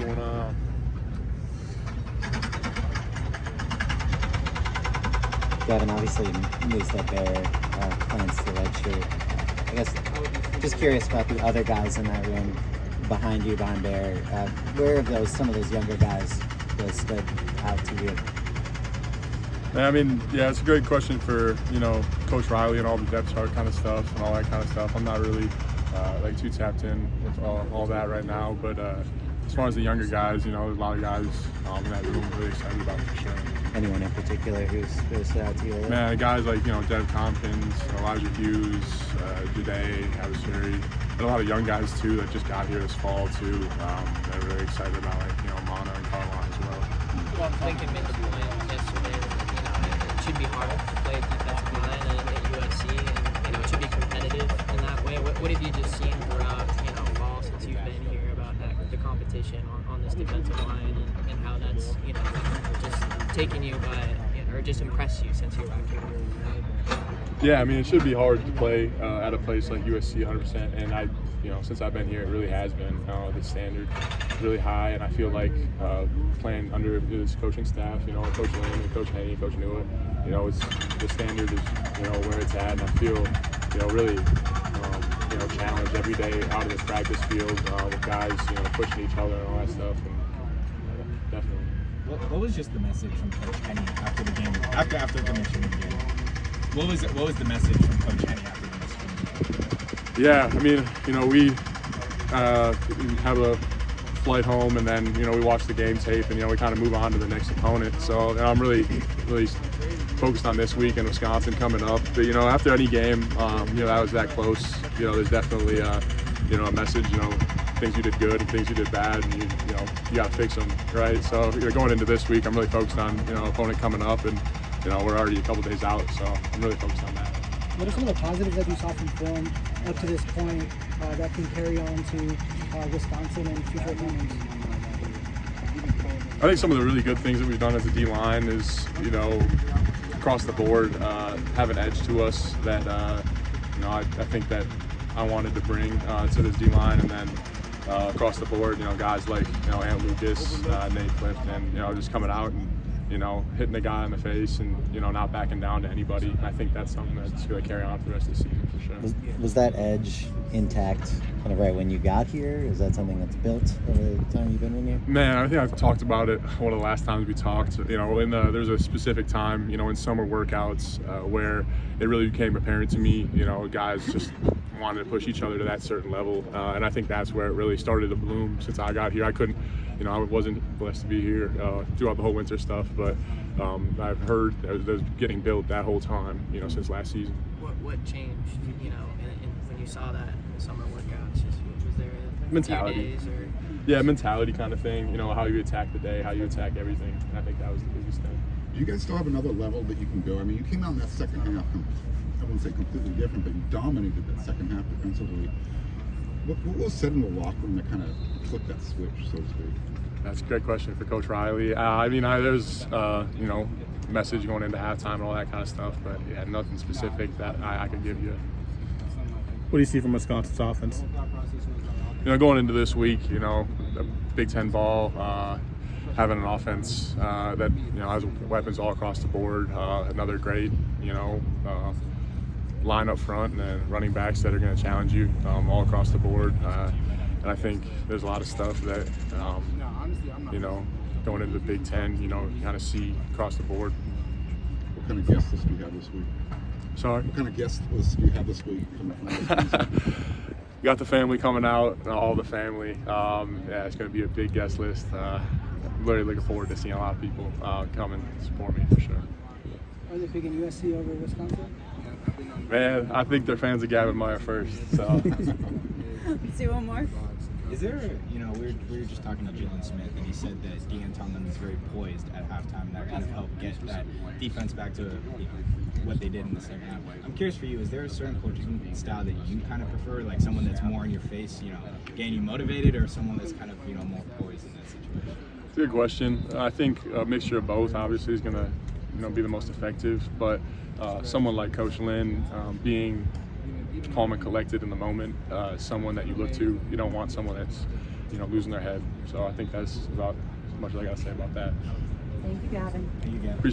going on? Gavin, obviously news that Bear plans to redshirt. I guess just curious about the other guys in that room behind you, behind Bear. Where have some of those younger guys really stood out to you? I mean, yeah, it's a great question for, Coach Riley and all the depth chart kind of stuff and all that kind of stuff. I'm not really too tapped in with all that right now, but as far as the younger guys, there's a lot of guys in that room I'm really excited about for sure. Anyone in particular who's really stood out to you? Man, guys like, Dev Tompkins, Elijah Hughes, Jade, Adversary, and a lot of young guys too that just got here this fall too. They're really excited about Mana and Carline as well. Well, Lincoln made the point yesterday that it should be hard to play defensive line at USC, and it should be competitive in that way. What have you just seen throughout fall since you've been here about the competition on this defensive line and how that's just taken you by or just impressed you since you arrived here? Yeah, I mean, it should be hard to play at a place like USC 100%, and since I've been here, it really has been. The standard really high, and I feel like playing under this coaching staff, Coach Lynn, Coach Henny, Coach Newell, it's the standard is where it's at, and I feel really challenged every day out of this practice field with guys pushing each other and all that stuff, and definitely. What was just the message from Coach Henny after the game, after the Michigan game? What was the message from Coach Henny after the Michigan game? Yeah, I mean, we have a flight home, and then we watch the game tape, and we kind of move on to the next opponent. So I'm really focused on this week in Wisconsin coming up. But after any game, that was that close. There's definitely a message. Things you did good and things you did bad, and you got to fix them, right? So going into this week, I'm really focused on opponent coming up, and we're already a couple days out, so I'm really focused on that. What are some of the positives that you saw from film up to this point that can carry on to Wisconsin and future opponents? I think some of the really good things that we've done as a D-line is, across the board, have an edge to us that, I think that I wanted to bring to this D-line, and then across the board, guys like, Ant Lucas, Nate Clifton, just coming out and, hitting the guy in the face and, not backing down to anybody. I think that's something that's going to carry on for the rest of the season for sure. Was that edge intact kind of right when you got here? Is that something that's built over the time you've been in here? Man, I think I've talked about it one of the last times we talked. There's a specific time, in summer workouts where it really became apparent to me, guys just wanted to push each other to that certain level. And I think that's where it really started to bloom since I got here. I couldn't, I wasn't blessed to be here throughout the whole winter stuff, but I've heard that was getting built that whole time, since last season. What changed, when you saw that in the summer workouts? Was there a mentality. few days or? Yeah, mentality kind of thing, how you attack the day, how you attack everything. And I think that was the biggest thing. Do you guys still have another level that you can go? I mean, you came out in that second half, I wouldn't say completely different, but you dominated that second half defensively. What was said in the locker room that kind of flipped that switch, so to speak? That's a great question for Coach Riley. There's, message going into halftime and all that kind of stuff, but yeah, nothing specific that I could give you. What do you see from Wisconsin's offense? Going into this week, a Big Ten ball, having an offense that, has weapons all across the board, another great, line up front, and then running backs that are going to challenge you all across the board. And I think there's a lot of stuff that, going into the Big Ten, you kind of see across the board. What kind of guest list do you have this week? Sorry? What kind of guest list do you have this week? Got the family coming out, all the family. It's going to be a big guest list. I'm really looking forward to seeing a lot of people come and support me for sure. Are they picking USC over Wisconsin? Man, I think they're fans of Gavin Meyer first. So. Let's do one more. Is there, we were just talking to Jalen Smith, and he said that Dean Tomlin is very poised at halftime, and that kind of helped get that defense back to what they did in the second half. I'm curious for you, is there a certain coaching style that you kind of prefer, like someone that's more in your face, getting you motivated, or someone that's kind of, more poised in that situation? It's a good question. I think a mixture of both obviously is going to, be the most effective, but someone like Coach Lynn being calm and collected in the moment, someone that you look to. You don't want someone that's you know, losing their head. So I think that's about as much as I got to say about that. Thank you, Gavin. Thank you, Gavin.